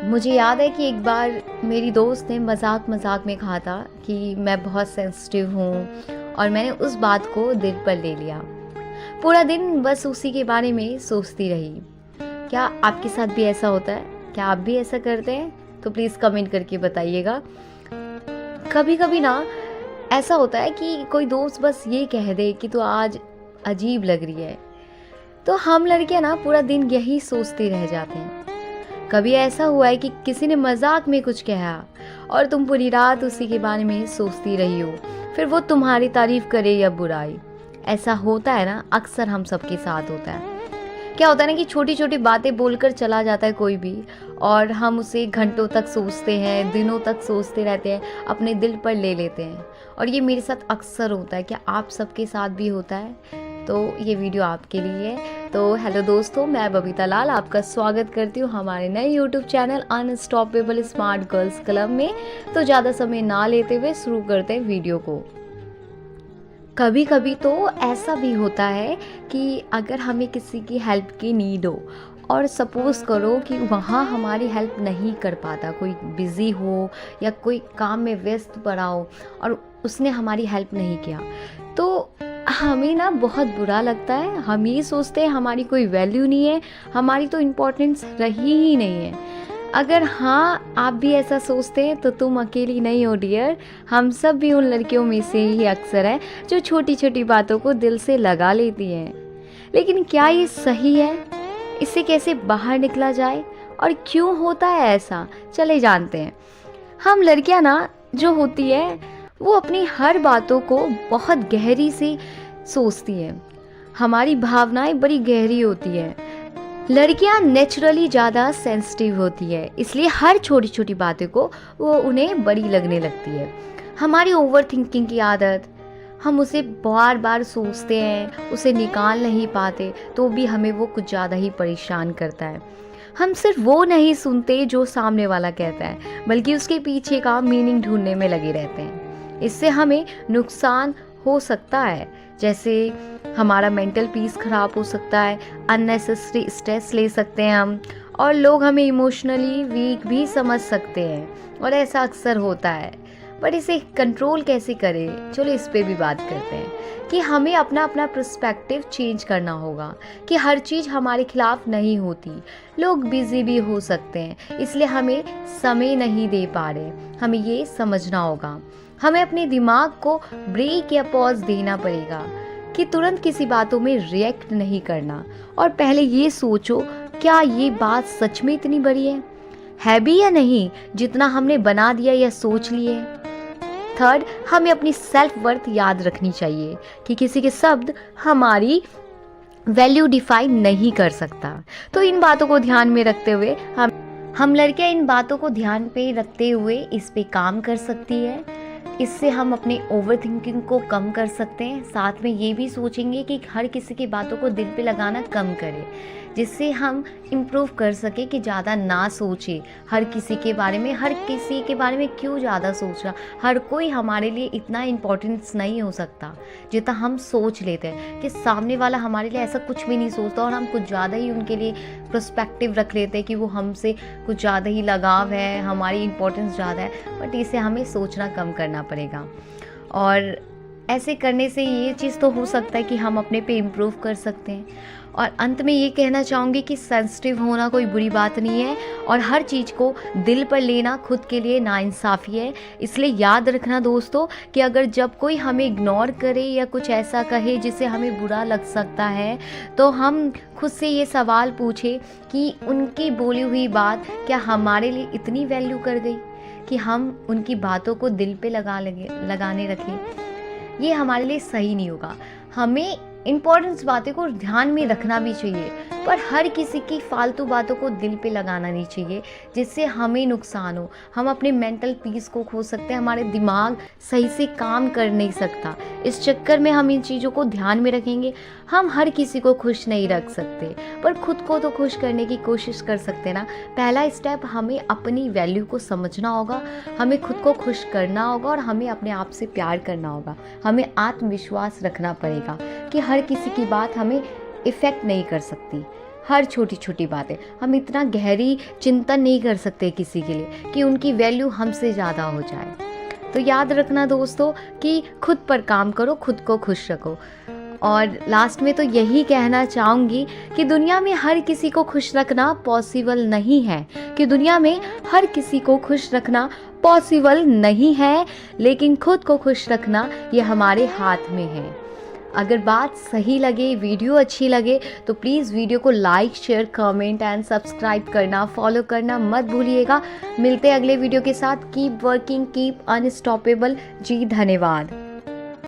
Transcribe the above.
मुझे याद है कि एक बार मेरी दोस्त ने मज़ाक मज़ाक में कहा था कि मैं बहुत सेंसिटिव हूँ और मैंने उस बात को दिल पर ले लिया। पूरा दिन बस उसी के बारे में सोचती रही। क्या आपके साथ भी ऐसा होता है? क्या आप भी ऐसा करते हैं? तो प्लीज़ कमेंट करके बताइएगा। कभी कभी ना ऐसा होता है कि कोई दोस्त बस ये कह दे कि तू आज अजीब लग रही है, तो हम लड़कियां ना पूरा दिन यही सोचते रह जाते हैं। कभी ऐसा हुआ है कि किसी ने मजाक में कुछ कहा और तुम पूरी रात उसी के बारे में सोचती रही हो, फिर वो तुम्हारी तारीफ करे या बुराई। ऐसा होता है ना, अक्सर हम सबके साथ होता है। क्या होता है ना कि छोटी छोटी बातें बोलकर चला जाता है कोई भी, और हम उसे घंटों तक सोचते हैं, दिनों तक सोचते रहते हैं, अपने दिल पर ले लेते हैं। और ये मेरे साथ अक्सर होता है। क्या आप सबके साथ भी होता है? तो ये वीडियो आपके लिए है। तो हेलो दोस्तों, मैं बबीता लाल आपका स्वागत करती हूँ हमारे नए YouTube channel unstoppable smart girls club में। तो ज़्यादा समय ना लेते हुए शुरू करते हैं वीडियो को। कभी कभी तो ऐसा भी होता है कि अगर हमें किसी की हेल्प की नीड हो और सपोज करो कि वहाँ हमारी हेल्प नहीं कर पाता, कोई बिज़ी हो या कोई काम में व्यस्त पड़ा हो और उसने हमारी हेल्प नहीं किया, तो हमें ना बहुत बुरा लगता है। हम ये सोचते हैं हमारी कोई वैल्यू नहीं है, हमारी तो इम्पोर्टेंस रही ही नहीं है। अगर हाँ आप भी ऐसा सोचते हैं तो तुम अकेली नहीं हो डियर। हम सब भी उन लड़कियों में से ही अक्सर है जो छोटी छोटी बातों को दिल से लगा लेती हैं। लेकिन क्या ये सही है? इससे कैसे बाहर निकला जाए और क्यों होता है ऐसा, चले जानते हैं। हम लड़कियां ना जो होती है वो अपनी हर बातों को बहुत गहरी से सोचती हैं। हमारी भावनाएं बड़ी गहरी होती हैं। लड़कियां नेचुरली ज़्यादा सेंसिटिव होती है, इसलिए हर छोटी छोटी बातें को वो उन्हें बड़ी लगने लगती है। हमारी ओवर थिंकिंग की आदत, हम उसे बार बार सोचते हैं, उसे निकाल नहीं पाते, तो भी हमें वो कुछ ज़्यादा ही परेशान करता है। हम सिर्फ वो नहीं सुनते जो सामने वाला कहता है, बल्कि उसके पीछे का मीनिंग ढूंढने में लगे रहते हैं। इससे हमें नुकसान हो सकता है, जैसे हमारा मेंटल पीस खराब हो सकता है, अननेसेसरी स्ट्रेस ले सकते हैं हम, और लोग हमें इमोशनली वीक भी समझ सकते हैं, और ऐसा अक्सर होता है। बट इसे कंट्रोल कैसे करें, चलो इस पे भी बात करते हैं कि हमें अपना अपना पर्सपेक्टिव चेंज करना होगा कि हर चीज़ हमारे खिलाफ नहीं होती। लोग बिजी भी हो सकते हैं, इसलिए हमें समय नहीं दे पा रहे, हमें ये समझना होगा। हमें अपने दिमाग को ब्रेक या पॉज देना पड़ेगा कि तुरंत किसी बातों में रिएक्ट नहीं करना, और पहले ये सोचो क्या ये बात सच में इतनी बड़ी है भी या नहीं, जितना हमने बना दिया या सोच लिए। थर्ड, हमें अपनी सेल्फ वर्थ याद रखनी चाहिए कि किसी के शब्द हमारी वैल्यू डिफाइन नहीं कर सकता। तो इन बातों को ध्यान में रखते हुए हम लड़कियां इन बातों को ध्यान पे रखते हुए इस पे काम कर सकती है। इससे हम अपने ओवर थिंकिंग को कम कर सकते हैं। साथ में ये भी सोचेंगे कि हर किसी की बातों को दिल पे लगाना कम करें, जिससे हम इम्प्रूव कर सके कि ज़्यादा ना सोचें हर किसी के बारे में। हर किसी के बारे में क्यों ज़्यादा सोचना, हर कोई हमारे लिए इतना इम्पोर्टेंस नहीं हो सकता जितना हम सोच लेते हैं कि सामने वाला हमारे लिए ऐसा कुछ भी नहीं सोचता, और हम कुछ ज़्यादा ही उनके लिए पर्सपेक्टिव रख लेते हैं कि वो हमसे कुछ ज़्यादा ही लगाव है, हमारी इम्पोर्टेंस ज़्यादा है। बट इसे हमें सोचना कम करना पड़ेगा, और ऐसे करने से ये चीज़ तो हो सकता है कि हम अपने पे इम्प्रूव कर सकते हैं। और अंत में ये कहना चाहूँगी कि सेंसिटिव होना कोई बुरी बात नहीं है, और हर चीज़ को दिल पर लेना खुद के लिए नाइंसाफ़ी है। इसलिए याद रखना दोस्तों कि अगर जब कोई हमें इग्नोर करे या कुछ ऐसा कहे जिससे हमें बुरा लग सकता है, तो हम खुद से ये सवाल पूछें कि उनकी बोली हुई बात क्या हमारे लिए इतनी वैल्यू कर गई कि हम उनकी बातों को दिल पे लगाने रखें। ये हमारे लिए सही नहीं होगा। हमें इम्पोर्टेंस बातें को ध्यान में रखना भी चाहिए, पर हर किसी की फालतू बातों को दिल पे लगाना नहीं चाहिए जिससे हमें नुकसान हो। हम अपने मेंटल पीस को खो सकते हैं, हमारे दिमाग सही से काम कर नहीं सकता। इस चक्कर में हम इन चीज़ों को ध्यान में रखेंगे। हम हर किसी को खुश नहीं रख सकते, पर खुद को तो खुश करने की कोशिश कर सकते हैं ना। पहला स्टेप हमें अपनी वैल्यू को समझना होगा, हमें खुद को खुश करना होगा, और हमें अपने आप से प्यार करना होगा। हमें आत्मविश्वास रखना पड़ेगा कि हर किसी की बात हमें इफ़ेक्ट नहीं कर सकती। हर छोटी छोटी बातें, हम इतना गहरी चिंतन नहीं कर सकते किसी के लिए कि उनकी वैल्यू हमसे ज़्यादा हो जाए। तो याद रखना दोस्तों कि खुद पर काम करो, खुद को खुश रखो। और लास्ट में तो यही कहना चाहूँगी कि दुनिया में हर किसी को खुश रखना पॉसिबल नहीं है, लेकिन खुद को खुश रखना ये हमारे हाथ में है। अगर बात सही लगे, वीडियो अच्छी लगे तो प्लीज़ वीडियो को like, share, comment and subscribe करना, फॉलो करना मत भूलिएगा। मिलते हैं अगले वीडियो के साथ। Keep working, keep unstoppable. जी धन्यवाद।